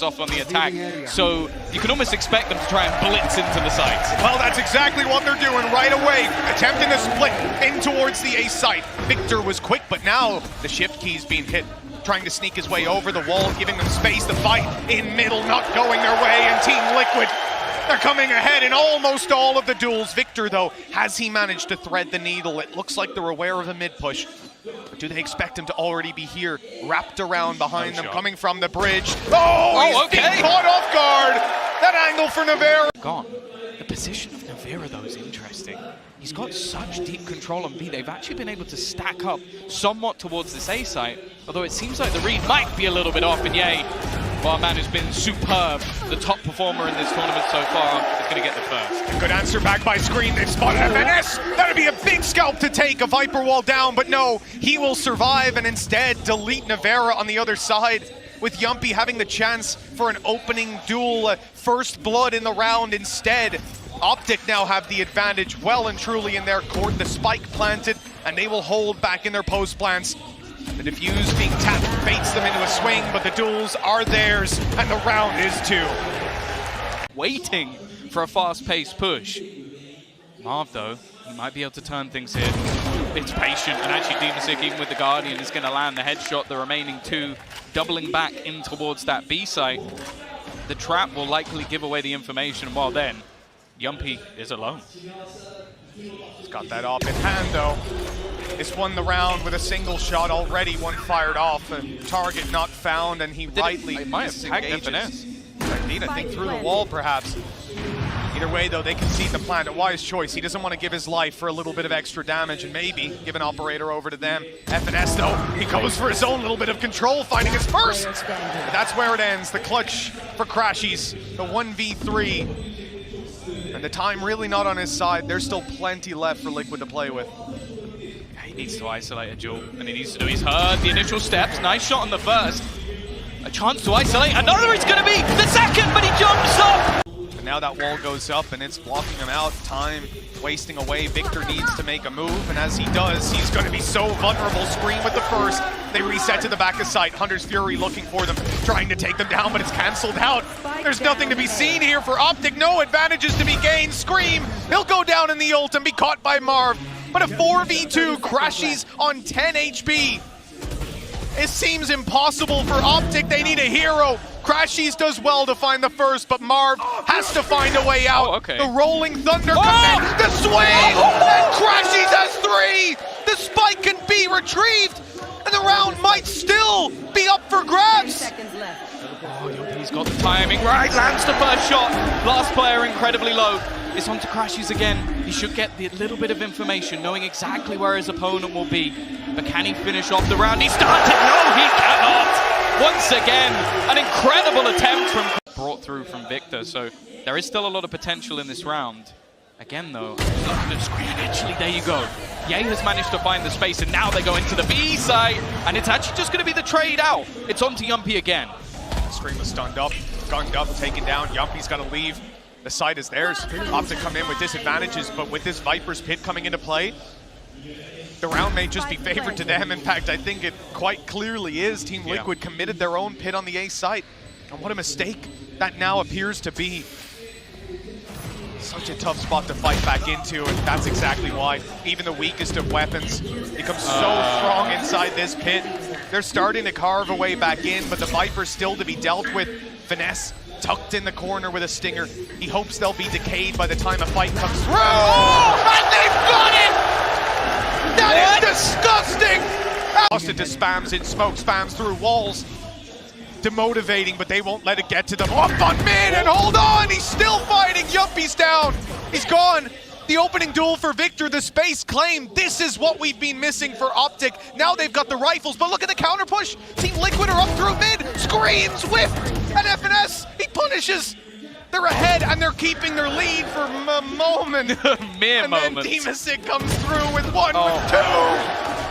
off on the attack, so you can almost expect them to try and blitz into the site. Well, that's exactly what they're doing right away, attempting to split in towards the A site. Victor was quick, but now the shift key's being hit, trying to sneak his way over the wall, giving them space to fight in middle, not going their way, and Team Liquid, they're coming ahead in almost all of the duels. Victor, though, has he managed to thread the needle? It looks like they're aware of the mid push. But do they expect him to already be here, wrapped around behind them, coming from the bridge? Oh, he's being caught off guard! That angle for Nivera! Gone. The position of Nivera, though, is interesting. He's got such deep control on B. They've actually been able to stack up somewhat towards this A site, although it seems like the read might be a little bit off, and yay, Barman has been superb. The top performer in this tournament so far is going to get the first. Good answer back by Scream. They've spotted FNS. That'd be a big scalp to take, a Viper wall down, but no, he will survive and instead delete Nivera on the other side, with jamppi having the chance for an opening duel, first blood in the round instead. Optic now have the advantage well and truly in their court. The spike planted, and they will hold back in their post plants. The defuse being tapped baits them into a swing, but the duels are theirs, and the round is 2. Waiting for a fast-paced push. Marv, though, he might be able to turn things here. It's patient, and actually Demasik, even with the Guardian, is going to land the headshot. The remaining 2 doubling back in towards that B site. The trap will likely give away the information, while then, jamppi is alone. He's got that off in hand, though. This won the round with a single shot already, one fired off, and target not found, and he rightly might have tagged FNS. Indeed, I think through the wall, perhaps. Either way, though, they concede the plant. A wise choice. He doesn't want to give his life for a little bit of extra damage, and maybe give an operator over to them. FNS, though, he goes for his own little bit of control, finding his first. But that's where it ends. The clutch for Crashies, the 1v3. And the time really not on his side. There's still plenty left for Liquid to play with. He needs to isolate a duel, and he needs to do. He's heard the initial steps. Nice shot on the first. A chance to isolate. Another is going to be the second, but he jumps up. And now that wall goes up, and it's blocking him out. Time wasting away. Victor needs to make a move, and as he does, he's going to be so vulnerable. Scream with the first. They reset to the back of sight. Hunter's Fury looking for them, trying to take them down, but it's canceled out. There's nothing to be seen here for Optic. No advantages to be gained. Scream, he'll go down in the ult and be caught by Marv. But a 4v2, Crashies on 10 HP. It seems impossible for Optic. They need a hero. Crashies does well to find the first, but Marv has to find a way out. The Rolling Thunder comes in, the swing, and Crashies has 3. The spike can be retrieved, and the round might still be up for grabs. Oh, he's got the timing right, lands the first shot. Last player incredibly low. It's on to Crashies again. He should get the little bit of information, knowing exactly where his opponent will be. But can he finish off the round? He started! No, he cannot! Once again, an incredible attempt from brought through from Victor, so there is still a lot of potential in this round. Again, though, the screen, actually, there you go. Ye has managed to find the space, and now they go into the B side, and it's actually just going to be the trade out. It's on to jamppi again. Scream was stunned up, gunned up, taken down. Jamppi's got to leave. The site is theirs. Optic come in with disadvantages, but with this Viper's Pit coming into play, the round may just be favored to them. In fact, I think it quite clearly is. Team Liquid committed their own pit on the A site. And what a mistake that now appears to be. Such a tough spot to fight back into, and that's exactly why. Even the weakest of weapons becomes so strong inside this pit. They're starting to carve a way back in, but the Viper's still to be dealt with. Finesse tucked in the corner with a stinger. He hopes they'll be decayed by the time a fight comes through. Oh, and they've got it! That is disgusting! Lost it to spams in smoke, spams through walls. Demotivating, but they won't let it get to them. Up on mid, and hold on! He's still fighting! jamppi's down! He's gone! The opening duel for Victor, the space claim. This is what we've been missing for Optic. Now they've got the rifles, but look at the counter push. Team Liquid are up through mid. Screams, whiff, and FNS, he punishes. They're ahead, and they're keeping their lead for a moment. Mere and moments. then Demasik comes through with 1, with 2.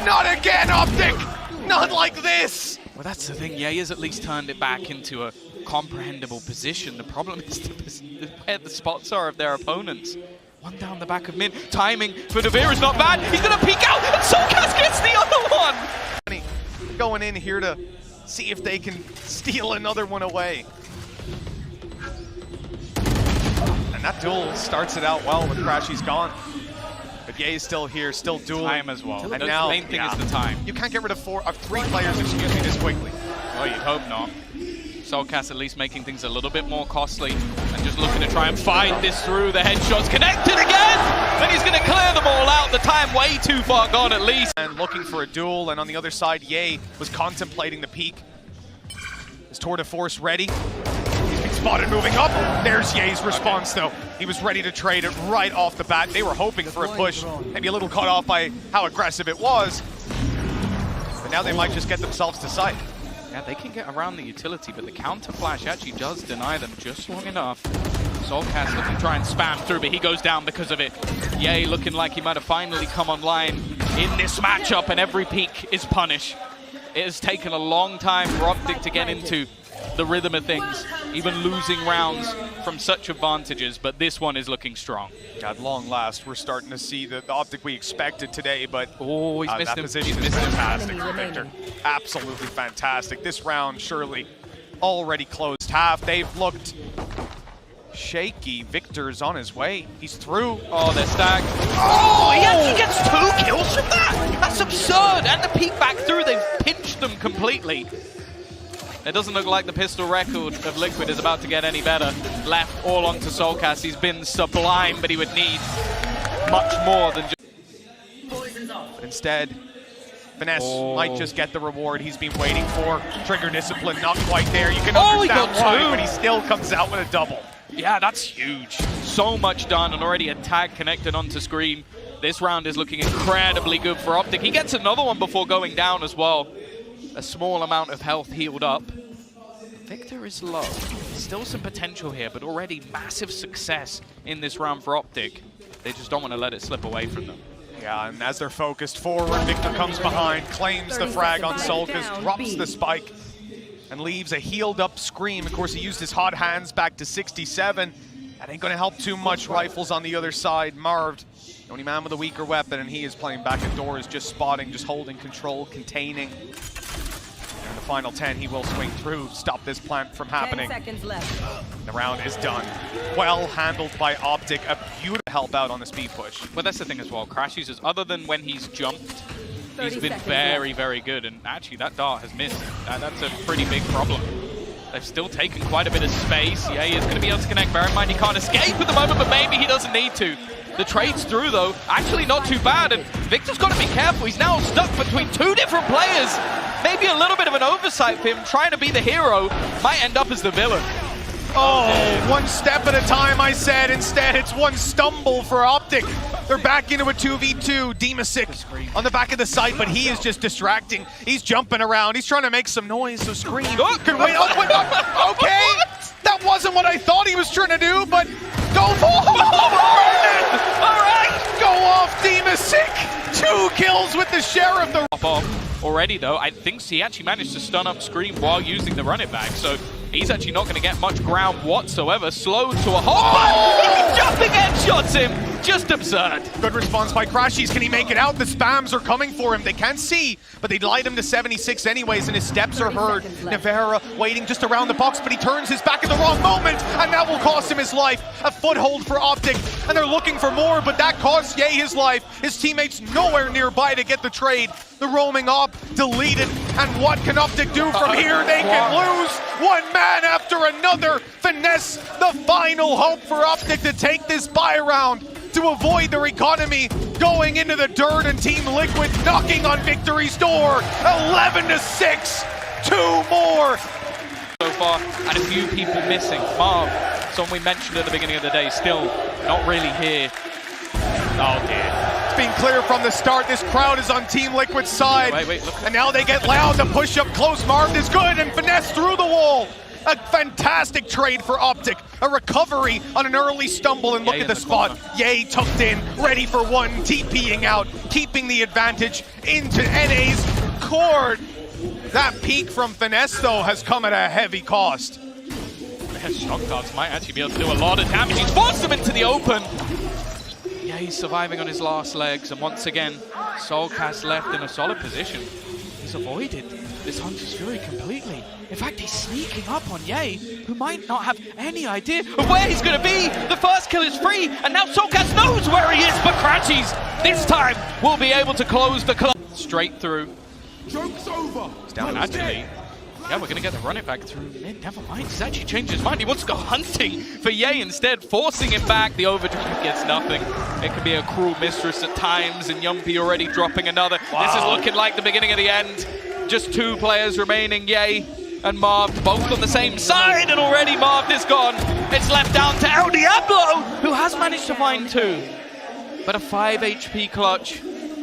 Not again, Optic. Not like this. Well, that's the thing. Ye has at least turned it back into a comprehensible position. The problem is where the spots are of their opponents. One down the back of mid. Timing for Nivera is not bad. He's going to peek out, and Solkas gets the other one. Going in here to see if they can steal another one away. that duel starts it out well with Crashy's gone. But Ye is still here, still dueling. Time as well. And The now, main thing is the time. You can't get rid of three players, excuse me, this quickly. Well, you'd hope not. Soulcast at least making things a little bit more costly and just looking to try and fight this through. The headshots connected again! And he's going to clear them all out. The time way too far gone at least. And looking for a duel, and on the other side, Ye was contemplating the peak. Is Tour de Force ready? He's been spotted moving up. There's Ye's response, though. He was ready to trade it right off the bat. They were hoping for a push, maybe a little caught off by how aggressive it was. But now they might just get themselves to sight. Yeah, they can get around the utility, but the counter flash actually does deny them just long enough. Soulcast looking to try and spam through, but he goes down because of it. Ye looking like he might have finally come online in this matchup, and every peak is punish. It has taken a long time for Optic to get into the rhythm of things, even losing rounds from such advantages, but this one is looking strong. At long last, we're starting to see the Optic we expected today, but oh, he's missed that him. position is fantastic for Victor. Absolutely fantastic. This round surely already closed half. They've looked shaky. Victor's on his way. He's through. Oh, they're stacked. Oh, he actually gets 2 kills from that. That's absurd. And the peek back through, they've pinched them completely. It doesn't look like the pistol record of Liquid is about to get any better. Left all onto Soulcast. He's been sublime, but he would need much more than just... But instead, Finesse might just get the reward he's been waiting for. Trigger discipline, not quite there. You can understand why, but he still comes out with a double. Yeah, that's huge. So much done, and already a tag connected onto screen. This round is looking incredibly good for Optic. He gets another one before going down as well. A small amount of health healed up. Victor is low. Still some potential here, but already massive success in this round for Optic. They just don't want to let it slip away from them. Yeah, and as they're focused forward, Victor comes behind, claims the frag on Soulcast, drops the spike, and leaves a healed up Scream. Of course, he used his hot hands back to 67. That ain't gonna help too much. Rifles on the other side, Marved. The only man with a weaker weapon, and he is playing back indoors, just spotting, just holding control, containing. And in the final 10, he will swing through, stop this plant from happening. 10 seconds left. The round is done. Well handled by Optic, a beautiful help out on the speed push. But that's the thing as well, Crash uses, other than when he's jumped, he's been very, very good. And actually, that dart has missed. That's a pretty big problem. They've still taken quite a bit of space. Yeah, he is going to be able to connect. Bear in mind, he can't escape at the moment, but maybe he doesn't need to. The trade's through, though. Actually, not too bad. And Victor's got to be careful. He's now stuck between 2 different players. Maybe a little bit of an oversight for him. Trying to be the hero might end up as the villain. Oh, one step at a time, I said. Instead, it's one stumble for Optic. They're back into a 2v2. Dimasic on the back of the site, but he is just distracting. He's jumping around. He's trying to make some noise, so Scream can win. Oh, wait, okay. That wasn't what I thought he was trying to do, but go forward. All right, go off, Dimasic. 2 kills with the Sheriff. Already, though, I think he actually managed to stun up Scream while using the run it back, so he's actually not going to get much ground whatsoever. Slowed to a halt, but jumping headshots him. Just absurd. Good response by Crashies. Can he make it out? The spams are coming for him. They can't see, but they'd light him to 76 anyways, and his steps are heard. Nivera waiting just around the box, but he turns his back at the wrong moment, and that will cost him his life. A foothold for Optic, and they're looking for more, but that costs Ye his life. His teammates nowhere nearby to get the trade. The roaming op deleted, and what can Optic do from here? They can lose one man after another. Finesse, the final hope for Optic to take this buy round, to avoid their economy going into the dirt, and Team Liquid knocking on victory's door. 11-6, 2 more. So far, and a few people missing. Marv, someone we mentioned at the beginning of the day, still not really here. Oh dear. It's been clear from the start. This crowd is on Team Liquid's side. Wait, look. And now they get loud. The push up close. Marved is good, and Finesse through the wall. A fantastic trade for Optic. A recovery on an early stumble, and look at the spot. Ye tucked in, ready for one, TPing out, keeping the advantage into NA's core. That peak from Finesse, though, has come at a heavy cost. Shock darts might actually be able to do a lot of damage. He's forced him into the open. Yeah, he's surviving on his last legs, and once again, Soulcast left in a solid position. He's avoided this Hunter's Fury completely. In fact, he's sneaking up on Ye, who might not have any idea of where he's going to be. The first kill is free, and now soulcas knows where he is, but Crashies this time will be able to close the club. Straight through. Joke's over. It's down actually. Yeah, we're going to get the run it back through mid. Never mind, he's actually changed his mind. He wants to go hunting for Ye instead, forcing him back. The overdrive gets nothing. It can be a cruel mistress at times, and Jamppi already dropping another. Wow. This is looking like the beginning of the end. Just 2 players remaining, Ye and Marv, both on the same side, and already Marv is gone. It's left down to El Diablo, who has managed to find 2. But a 5 HP clutch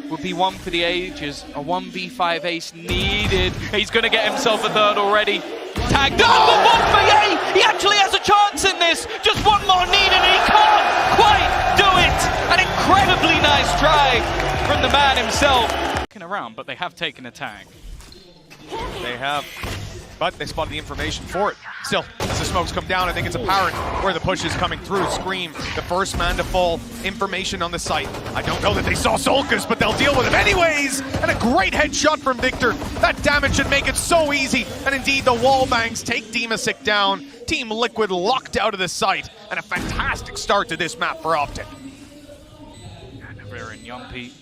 would be one for the ages. A 1v5 ace needed. He's going to get himself a 3rd already. Tagged up the one for Ye. He actually has a chance in this. Just one more needed, and he can't quite do it. An incredibly nice try from the man himself. Around, but they have taken a tag. They have, but they spotted the information for it. Still, as the smokes come down, I think it's apparent where the push is coming through. Scream, the first man to fall. Information on the site. I don't know that they saw soulcas, but they'll deal with him anyways. And a great headshot from Victor. That damage should make it so easy. And indeed, the wall bangs take dmsik down. Team Liquid locked out of the site. And a fantastic start to this map for Optic. And nivera and Jamppi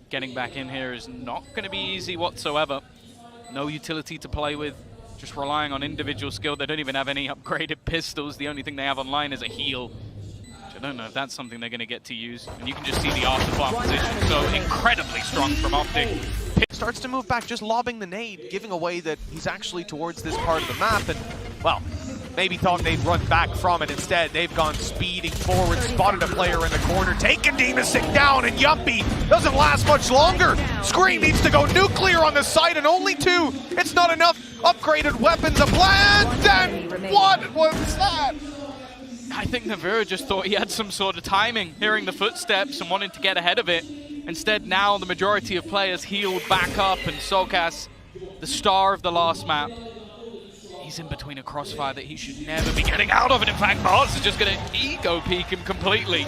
getting back in here is not going to be easy whatsoever. No utility to play with, just relying on individual skill. They don't even have any upgraded pistols. The only thing they have online is a heal, which I don't know if that's something they're going to get to use. And you can just see the afterplant position, so incredibly strong from Optic. Starts to move back, just lobbing the nade, giving away that he's actually towards this part of the map, and, well, maybe thought they'd run back from it. Instead, they've gone speeding forward, spotted a player in the corner, taken dmsik down, and Jamppi doesn't last much longer. Scream needs to go nuclear on the site, and only 2. It's not enough. Upgraded weapons a plant, and what was that? I think nivera just thought he had some sort of timing, hearing the footsteps and wanting to get ahead of it. Instead, now the majority of players healed back up, and soulcas, the star of the last map, he's in between a crossfire that he should never be getting out of. And in fact, Mars is just going to ego peek him completely.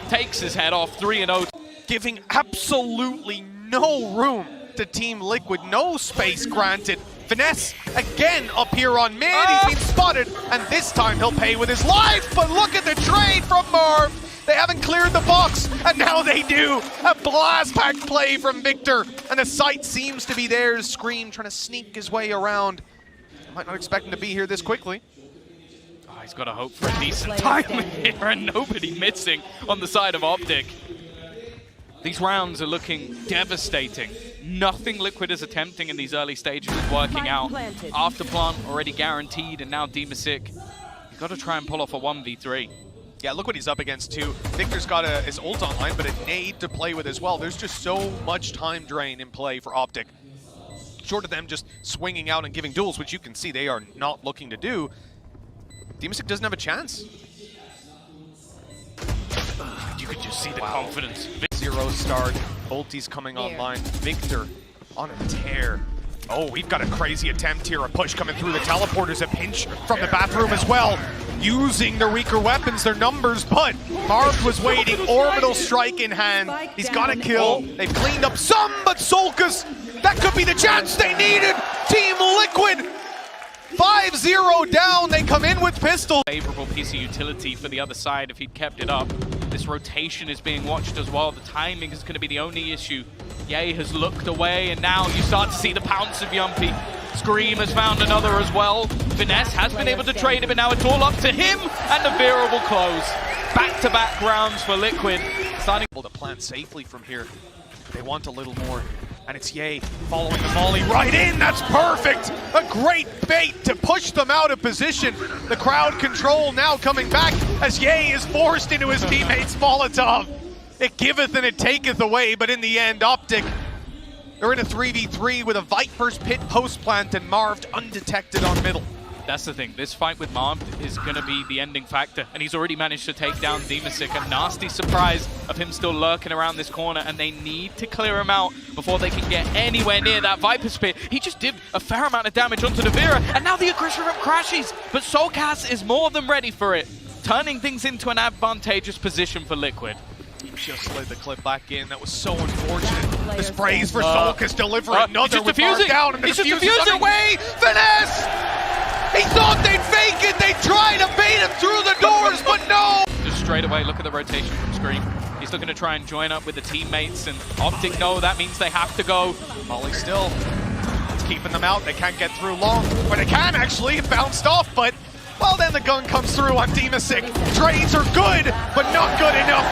Takes his head off, 3-0. Giving absolutely no room to Team Liquid, no space granted. Finesse again up here on mid, he's been spotted, and this time he'll pay with his life, but look at the trade from Marv. They haven't cleared the box, and now they do. A blast pack play from Victor, and the site seems to be theirs. Scream trying to sneak his way around. Might not expect him to be here this quickly. Oh, he's got to hope for a decent time here, and nobody missing on the side of Optic. These rounds are looking devastating. Nothing Liquid is attempting in these early stages is working out. Afterplant already guaranteed, and now dmsik. You've got to try and pull off a 1v3. Yeah, look what he's up against too. Victor's got his ult online, but a nade to play with as well. There's just so much time drain in play for Optic. Short of them just swinging out and giving duels, which you can see they are not looking to do, dmsik doesn't have a chance. You could just see the confidence. 0 start, ulti's coming online. Victor on a tear. Oh, we've got a crazy attempt here. A push coming through the teleporters, a pinch from the bathroom as well. Using their weaker weapons, their numbers, but Marv was waiting. Orbital strike in hand. He's got a kill. They've cleaned up some, but soulcas, that could be the chance they needed. Team Liquid, 5-0 down. They come in with pistols. Favorable piece of utility for the other side if he'd kept it up. This rotation is being watched as well. The timing is going to be the only issue. Ye has looked away, and now you start to see the pounce of Jamppi. Scream has found another as well. Finesse has been able to trade it, but now it's all up to him, and nivera will close. Back-to-back rounds for Liquid. Starting able to plant safely from here. They want a little more, and it's Ye following the volley right in. That's perfect. A great bait to push them out of position. The crowd control now coming back as Ye is forced into his teammate's Molotov. It giveth and it taketh away, but in the end, Optic, they're in a 3v3 with a Viper's Pit post plant and Marv undetected on middle. That's the thing. This fight with Marv is going to be the ending factor, and he's already managed to take down dmsik. A nasty surprise of him still lurking around this corner, and they need to clear him out before they can get anywhere near that Viper's Pit. He just did a fair amount of damage onto nivera, and now the aggression from Crashies, but soulcas is more than ready for it, turning things into an advantageous position for Liquid. He just slid the clip back in. That was so unfortunate. The sprays for Solkis deliver another with defusing. down, and the He's defuse is defusing. underway. Finesse! He thought they'd fake it. They tried to bait him through the doors, but no. Just straight away, look at the rotation from Scream. He's looking to try and join up with the teammates, and Optic know that means they have to go. Molly still. It's keeping them out. They can't get through long. Or they can actually. It bounced off, but well, then the gun comes through on Dimasic. Trades are good, but not good enough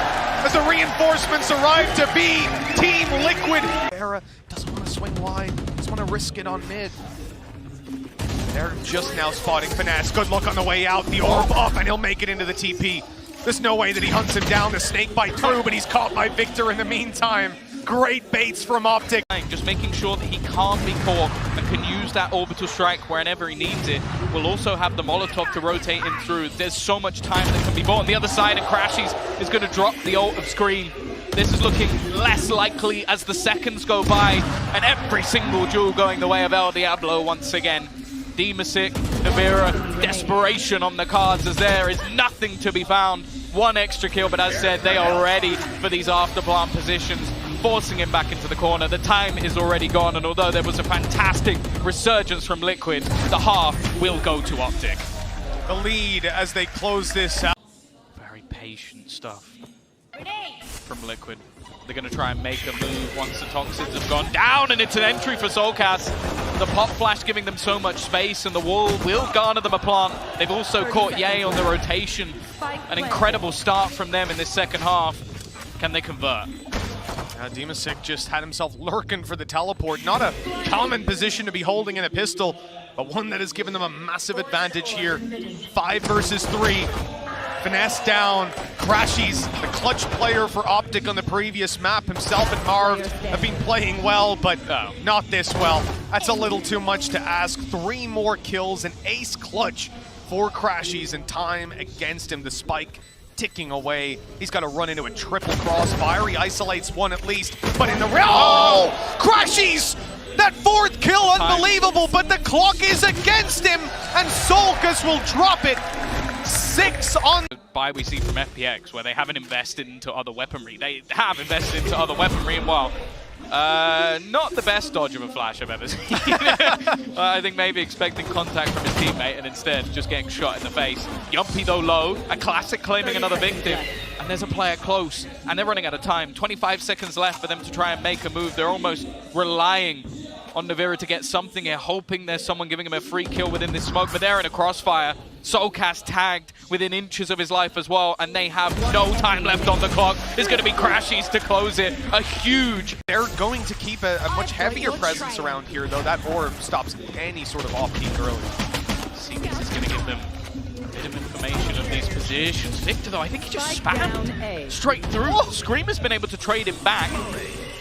as the reinforcements arrive to be Team Liquid. Era doesn't want to swing wide. Just want to risk it on mid. They're just now spotting Finesse. Good look on the way out. The orb up, and he'll make it into the TP. There's no way that he hunts him down. The snake bite through, but he's caught by Victor in the meantime. Great baits from Optic. Just making sure that he can't be caught and can use that orbital strike whenever he needs it. We'll also have the Molotov to rotate him through. There's so much time that can be bought on the other side, and Crashies is going to drop the ult of Scream. This is looking less likely as the seconds go by, and every single duel going the way of El Diablo once again. Dimasic, nivera, desperation on the cards as there is nothing to be found. One extra kill, but as said, they are ready for these afterplant positions, forcing him back into the corner. The time is already gone, and although there was a fantastic resurgence from Liquid, the half will go to Optic. The lead as they close this out. Very patient stuff from Liquid. They're going to try and make a move once the Toxids have gone down, and it's an entry for Soulcast. The pop flash giving them so much space, and the wall will garner them a plant. They've also caught Ye on the rotation. An incredible start from them in this second half. Can they convert? Dimasic just had himself lurking for the teleport. Not a common position to be holding in a pistol, but one that has given them a massive advantage here. 5 versus 3. Finesse down. Crashies, the clutch player for Optic on the previous map. Himself and Marv have been playing well, but not this well. That's a little too much to ask. 3 more kills, an ace clutch for Crashies, and time against him. The spike ticking away. He's got to run into a triple crossfire. He isolates one at least, but in the Crashies! That 4th kill, unbelievable, but the clock is against him, and Solkis will drop it. 6 on. Buy we see from FPX, where they haven't invested into other weaponry. They have invested into other weaponry, and well, not the best dodge of a flash I've ever seen. I think maybe expecting contact from his teammate and instead just getting shot in the face. Jamppi though low, a classic claiming another victim, and there's a player close, and they're running out of time. 25 seconds left for them to try and make a move. They're almost relying on nivera to get something here, hoping there's someone giving him a free kill within this smoke, but they're in a crossfire. Soulcast tagged within inches of his life as well, and they have no time left on the clock. There's going to be Crashies to close it. A huge... They're going to keep a much heavier presence around here, though. That orb stops any sort of off-peak early. See, this is going to give them a bit of information of these positions. Victor, though, I think he just spammed straight through. Scream has been able to trade him back.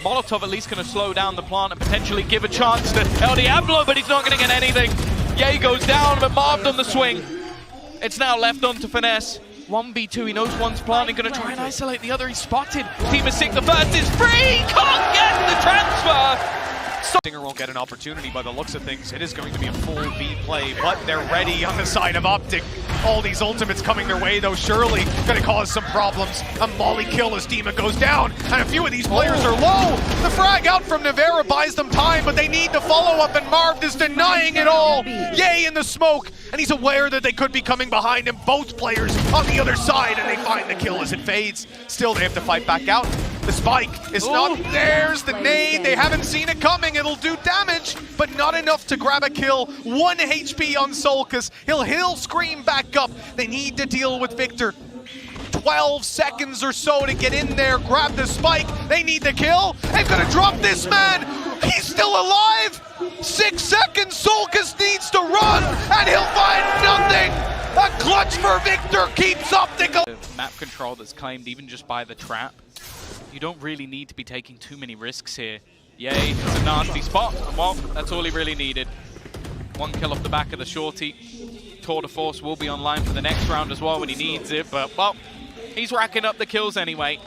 Molotov at least going to slow down the plant and potentially give a chance to El Diablo, but he's not going to get anything. Ye goes down, but Marved on the swing. It's now left on to Finesse. 1v2, he knows one's planting, going to try and isolate the other. He's spotted. Dimasic, the first is free! Can't get the transfer! Stinger won't get an opportunity by the looks of things. It is going to be a full B play, but they're ready on the side of Optic. All these ultimates coming their way, though, surely going to cause some problems. A molly kill as Dima goes down, and a few of these players are low. The frag out from nivera buys them time, but they need to follow up, and Marv is denying it all. Ye in the smoke, and he's aware that they could be coming behind him. Both players on the other side, and they find the kill as it fades. Still, they have to fight back out. The spike is not theirs. The nade, they haven't seen it coming. It'll do damage, but not enough to grab a kill. 1 HP on Solkis. He'll scream back up. They need to deal with Victor. 12 seconds or so to get in there, grab the spike. They need the kill. They've got to drop this man. He's still alive. 6 seconds. Solkis needs to run, and he'll find nothing. A clutch for Victor keeps Optic. Map control that's claimed even just by the trap. You don't really need to be taking too many risks here. Yay, it's a nasty spot. Well, that's all he really needed. 1 kill off the back of the shorty. Tour de Force will be online for the next round as well when he needs it, but, well, he's racking up the kills anyway.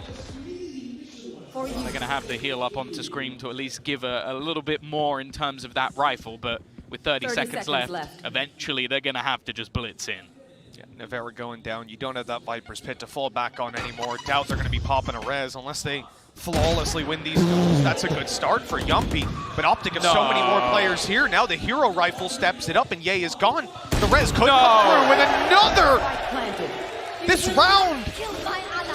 They're going to have to heal up onto Scream to at least give a little bit more in terms of that rifle, but with 30 seconds left, eventually they're going to have to just blitz in. Yeah, nivera going down. You don't have that Viper's Pit to fall back on anymore. Doubt they're going to be popping a res unless they flawlessly win these duels. That's a good start for Jamppi, but Optic have so many more players here. Now the hero rifle steps it up and Ye is gone. The res could come through with another. This round,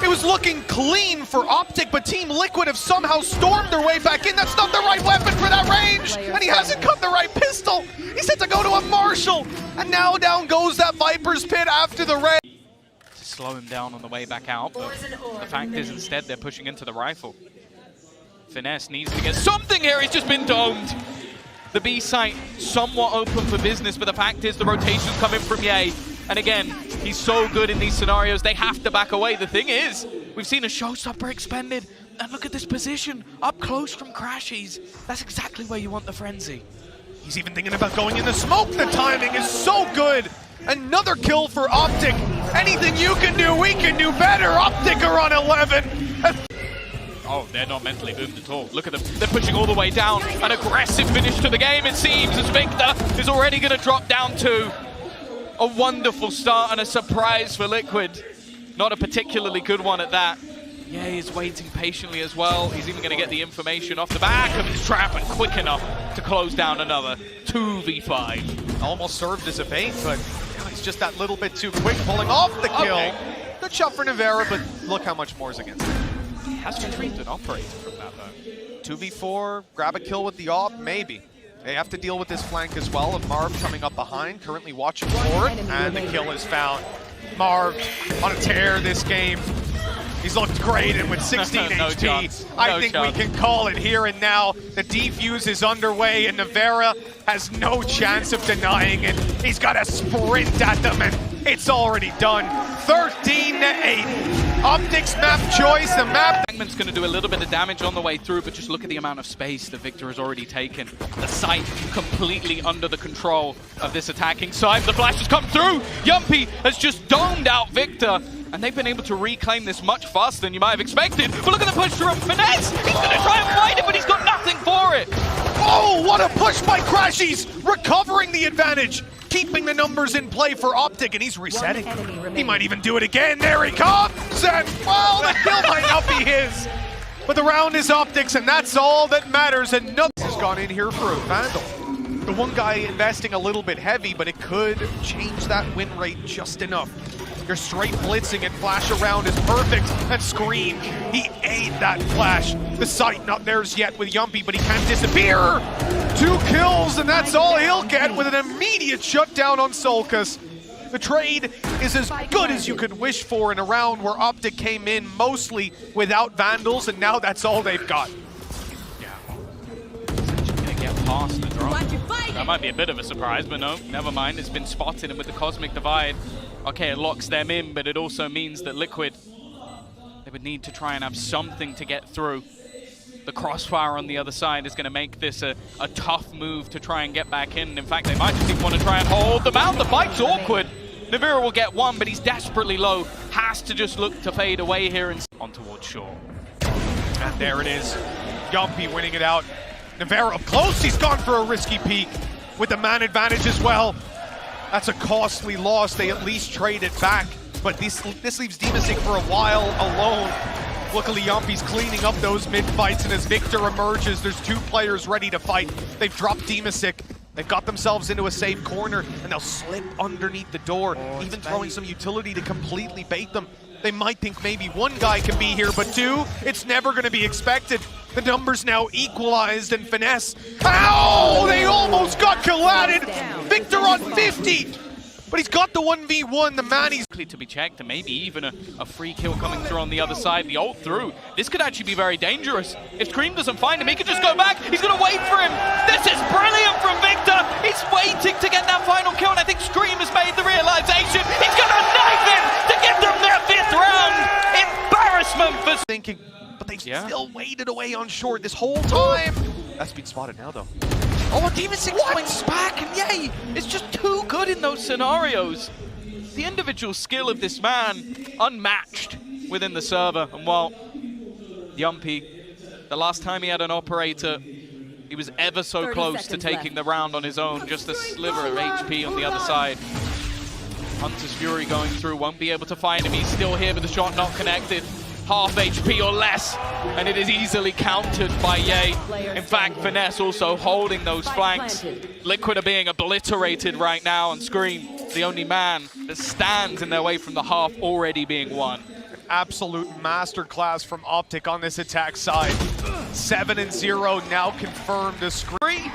it was looking clean for Optic, but Team Liquid have somehow stormed their way back in. That's not the right weapon for that range, and he hasn't got the right pistol. He's had to go to a Marshall, and now down goes that Viper's Pit after the res. To slow him down on the way back out, but the fact is instead they're pushing into the rifle. Finesse needs to get something here. He's just been domed. The B site somewhat open for business, but the fact is the rotation's coming from Ye. And again, he's so good in these scenarios, they have to back away. The thing is, we've seen a showstopper expended, and look at this position, up close from Crashies. That's exactly where you want the frenzy. He's even thinking about going in the smoke. The timing is so good. Another kill for Optic. Anything you can do, we can do better. Optic are on 11. Oh, they're not mentally boomed at all. Look at them. They're pushing all the way down. An aggressive finish to the game, it seems, as Victor is already going to drop down to a wonderful start and a surprise for Liquid. Not a particularly good one at that. Ye is waiting patiently as well. He's even going to get the information off the back of his trap and quick enough to close down another 2v5. Almost served as a bait, but he's just that little bit too quick, pulling off the kill. Okay. Good shot for Nivera, but look how much more is against him. He has retrieved an operator from that though. 2v4, grab a kill with the op, maybe. They have to deal with this flank as well of Marv coming up behind, currently watching for it, and the kill is found. Marv on a tear this game. He's looked great, and with 16 No HP, chance. I think we can call it here and now. The defuse is underway, and Nivera has no chance of denying it. He's got to sprint at them, and it's already done. 13-8. Optics map choice, the map. Hangman's going to do a little bit of damage on the way through, but just look at the amount of space that Victor has already taken. The site completely under the control of this attacking side. The flash has come through. Jamppi has just domed out Victor, and they've been able to reclaim this much faster than you might have expected. But look at the push through Finesse. He's going to try and fight it, but he's got nothing for it. Oh, what a push by Crashies, recovering the advantage. Keeping the numbers in play for Optic, and he's resetting. He might even do it again. There he comes, and well, the kill might not be his. But the round is Optics, and that's all that matters. And nothing has gone in here for a Vandal. The one guy investing a little bit heavy, but it could change that win rate just enough. Your straight blitzing and flash around is perfect. And Scream, he ate that flash. The sight not theirs yet with Jamppi, but he can't disappear. 2 kills, and that's all he'll get with an immediate shutdown on Solkas. The trade is as good as you could wish for in a round where Optic came in mostly without Vandals, and now that's all they've got. Yeah. He's going to get past the drop. That might be a bit of a surprise, but no, never mind. It's been spotted, and with the Cosmic Divide, okay, it locks them in, but it also means that Liquid, they would need to try and have something to get through. The crossfire on the other side is going to make this a tough move to try and get back in. In fact, they might just even want to try and hold them out. The fight's awkward. Nivera will get one, but he's desperately low. Has to just look to fade away here and on towards shore. And there it is. Jamppi winning it out. Nivera up close. He's gone for a risky peek with the man advantage as well. That's a costly loss. They at least trade it back. But this leaves Demasik for a while alone. Luckily, Jamppi's cleaning up those mid-fights, and as Victor emerges, there's 2 players ready to fight. They've dropped Demasik. They've got themselves into a safe corner, and they'll slip underneath the door, even throwing some utility to completely bait them. They might think maybe 1 guy can be here, but 2, it's never going to be expected. The numbers now equalized, and Finesse. Ow! They almost got colladed! Victor on 50! But he's got the 1v1, the man he's... To be checked, and maybe even a free kill coming through on the other side, the ult through. This could actually be very dangerous. If Scream doesn't find him, he could just go back. He's going to wait for him. This is brilliant from Victor. He's waiting to get that final kill, and I think Scream has made the realization. He's going to knife him to give them their 5th round. Embarrassment for... Thinking, but they've still waited away on short this whole time. That's been spotted now, though. Oh, Demasik points back, and yay! It's just too good in those scenarios. The individual skill of this man, unmatched within the server. And while Jamppi, the last time he had an operator, he was ever so close to taking the round on his own. Just a sliver of HP on the other side. Hunter's Fury going through, won't be able to find him. He's still here, but the shot not connected. half HP or less, and it is easily countered by Ye. In fact, Finesse also holding those flanks. Liquid are being obliterated right now, and Scream, the only man that stands in their way from the half already being won. Absolute masterclass from Optic on this attack side. 7-0 now confirmed to Scream.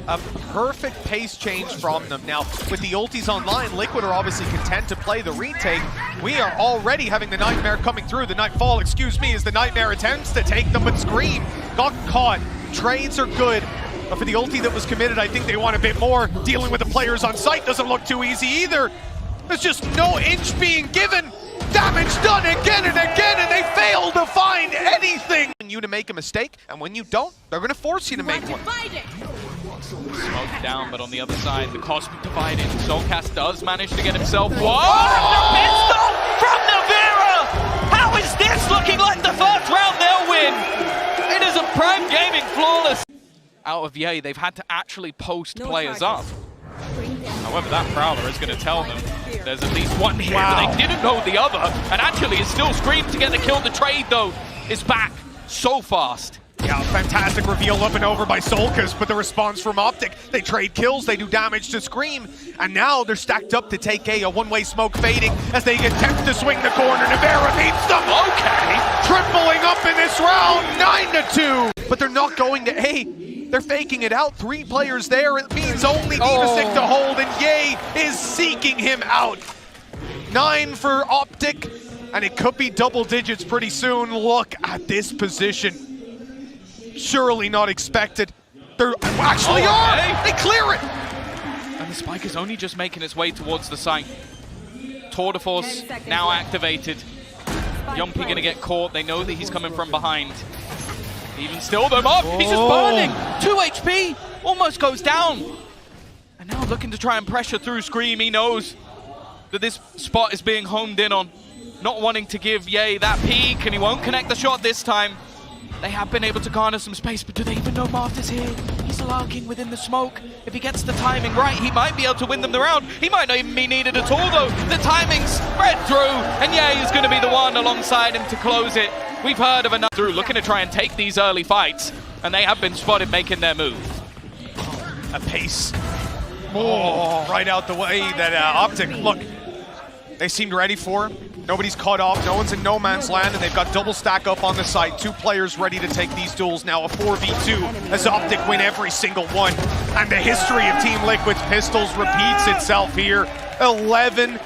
A perfect pace change from them. Now, with the ultis online, Liquid are obviously content to play the retake. We are already having the Nightmare coming through. The Nightfall, excuse me, as the Nightmare attempts to take them, but Scream got caught. Trades are good, but for the ulti that was committed, I think they want a bit more. Dealing with the players on site doesn't look too easy either. There's just no inch being given. Damage done again and again, and they fail to find anything. You to make a mistake, and when you don't, they're going to force you to make one. Smoke down, but on the other side, the Cosmic divided. Soulcast does manage to get himself one. Oh! Pistol from nivera! How is this looking like the first round they'll win? It is a Prime Gaming flawless. Out of Ye, they've had to actually post players up. However, that Prowler is going to tell them there's at least one here, but they didn't know the other. And actually, it's still Scream to get the kill. The trade, though, is back so fast. Yeah, fantastic reveal up and over by Soulcast, but the response from Optic, they trade kills, they do damage to Scream, and now they're stacked up to take a one-way smoke fading as they attempt to swing the corner. Nivera meets them. Okay, tripling up in this round, 9-2. But they're not going to A. They're faking it out. 3 players there. It means only Divasic to hold, and Ye is seeking him out. 9 for Optic, and it could be double digits pretty soon. Look at this position. Surely not expected. They actually are! They clear it! And the spike is only just making its way towards the site. Tour de force now activated. Jamppi gonna get caught. They know that he's coming from behind. Even still them up. He's just burning. 2 HP. Almost goes down. And now looking to try and pressure through Scream. He knows that this spot is being homed in on. Not wanting to give Ye that peek, and he won't connect the shot this time. They have been able to garner some space, but do they even know Marth is here? He's lurking within the smoke. If he gets the timing right, he might be able to win them the round. He might not even be needed at all, though. The timing's spread through, and Ye is going to be the one alongside him to close it. We've heard of another through, looking to try and take these early fights, and they have been spotted making their move. A pace. Right out the way that Optic, look, they seemed ready for him. Nobody's caught off, no one's in no man's land, and they've got double stack up on the site. 2 players ready to take these duels now, a 4v2, as Optic win every single one. And the history of Team Liquid's pistols repeats itself here. 11-2.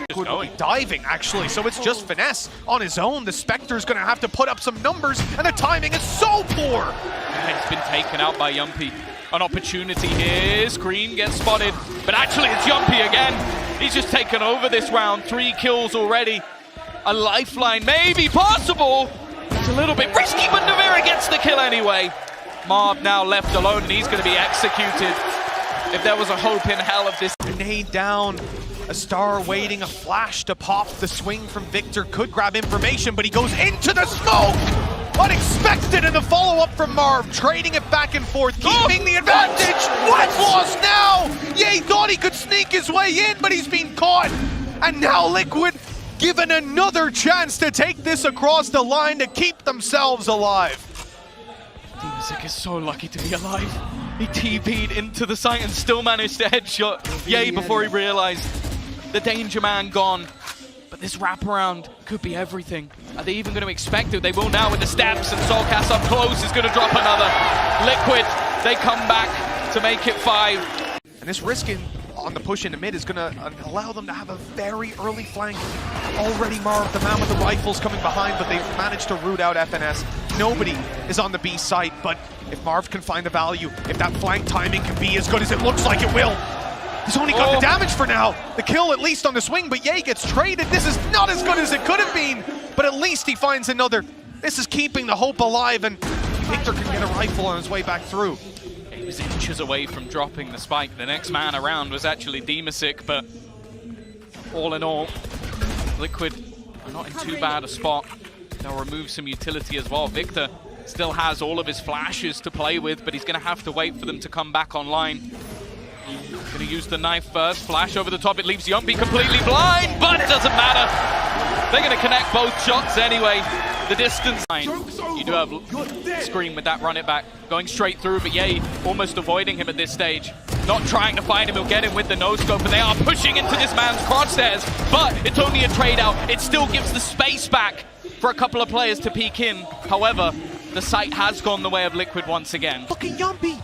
Liquid will be diving, actually, so it's just Finesse on his own. The Spectre's gonna have to put up some numbers, and the timing is so poor. It's been taken out by Jamppi. An opportunity here. Scream gets spotted, but actually it's Jamppi again. He's just taken over this round. 3 kills already. A lifeline may be possible. It's a little bit risky, but nivera gets the kill anyway. Marv now left alone, and he's going to be executed. If there was a hope in hell of this. Grenade down. A star waiting, a flash to pop. The swing from Victor could grab information, but he goes into the smoke. Unexpected, and the follow-up from Marv, trading it back and forth, keeping the advantage. What's lost now? Ye thought he could sneak his way in, but he's been caught. And now Liquid given another chance to take this across the line to keep themselves alive. Divasic is so lucky to be alive. He TP'd into the site and still managed to headshot Ye before he realized the danger man gone. But this wraparound could be everything. Are they even going to expect it? They will now with the steps, and Soulcast up close is going to drop another. Liquid, they come back to make it 5. And this risking on the push into mid is going to allow them to have a very early flank. Already Marv, the man with the rifles, coming behind, but they've managed to root out FNS. Nobody is on the B site, but if Marv can find the value, if that flank timing can be as good as it looks like it will, he's only got the damage for now. The kill at least on the swing, but Ye gets traded. This is not as good as it could have been, but at least he finds another. This is keeping the hope alive, and Victor can get a rifle on his way back through. He was inches away from dropping the spike. The next man around was actually Divasic, but all in all, Liquid are not in too bad a spot. They'll remove some utility as well. Victor still has all of his flashes to play with, but he's going to have to wait for them to come back online. Gonna use the knife first, flash over the top, it leaves Jamppi completely blind, but it doesn't matter. They're going to connect both shots anyway. The distance. You do have Scream with that run it back. Going straight through, but Yay almost avoiding him at this stage. Not trying to find him, he'll get him with the no-scope, and they are pushing into this man's crosshairs, but it's only a trade-out. It still gives the space back for a couple of players to peek in. However, the site has gone the way of Liquid once again. Look at Jamppi.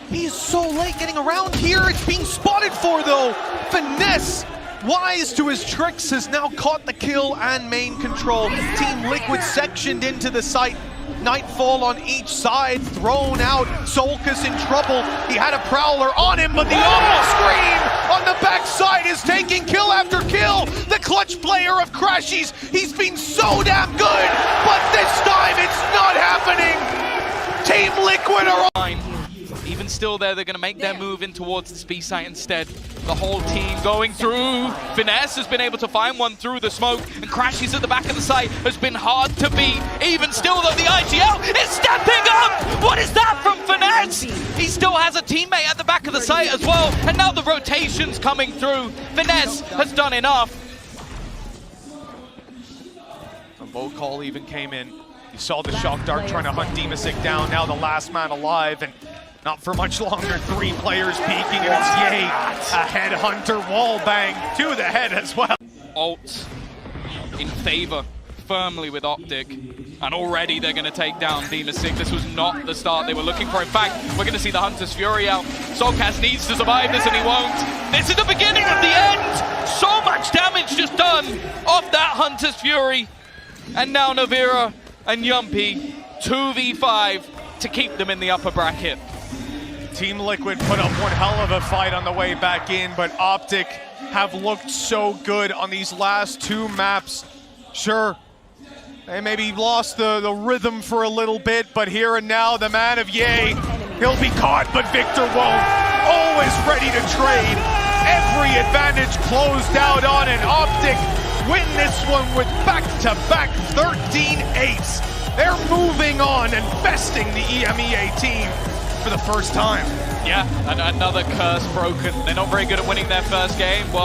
He is so late getting around here. It's being spotted for, though. Finesse, wise to his tricks, has now caught the kill and main control. Team Liquid sectioned into the site. Nightfall on each side, thrown out. Solkus in trouble. He had a Prowler on him, but the awful Scream on the backside is taking kill after kill. The clutch player of Crashies, he's been so damn good, but this time it's not happening. Team Liquid are on. Even still there, they're going to make their move in towards the speed site instead. The whole team going through. Finesse has been able to find one through the smoke, and Crashies at the back of the site has been hard to beat. Even still though, the IGL is stepping up! What is that from Finesse? He still has a teammate at the back of the site as well, and now the rotation's coming through. Finesse has done enough. A vote call even came in. You saw the shock dart trying to hunt Demasig down, now the last man alive, and not for much longer, 3 players peeking, and it's Yay, a headhunter wall bang to the head as well. Ult in favor firmly with Optic, and already they're going to take down Demasig. This was not the start they were looking for. In fact, we're going to see the Hunter's Fury out. Solkas needs to survive this, and he won't. This is the beginning of the end. So much damage just done off that Hunter's Fury. And now Nivera and Jamppi, 2v5 to keep them in the upper bracket. Team Liquid put up one hell of a fight on the way back in, but Optic have looked so good on these last 2 maps. Sure, they maybe lost the rhythm for a little bit, but here and now, the man of Yay, he'll be caught, but Victor won't. Always ready to trade. Every advantage closed out on, and Optic win this one with back-to-back 13-8s. They're moving on and besting the EMEA team for the first time. Yeah, and another curse broken. They're not very good at winning their first game. Well,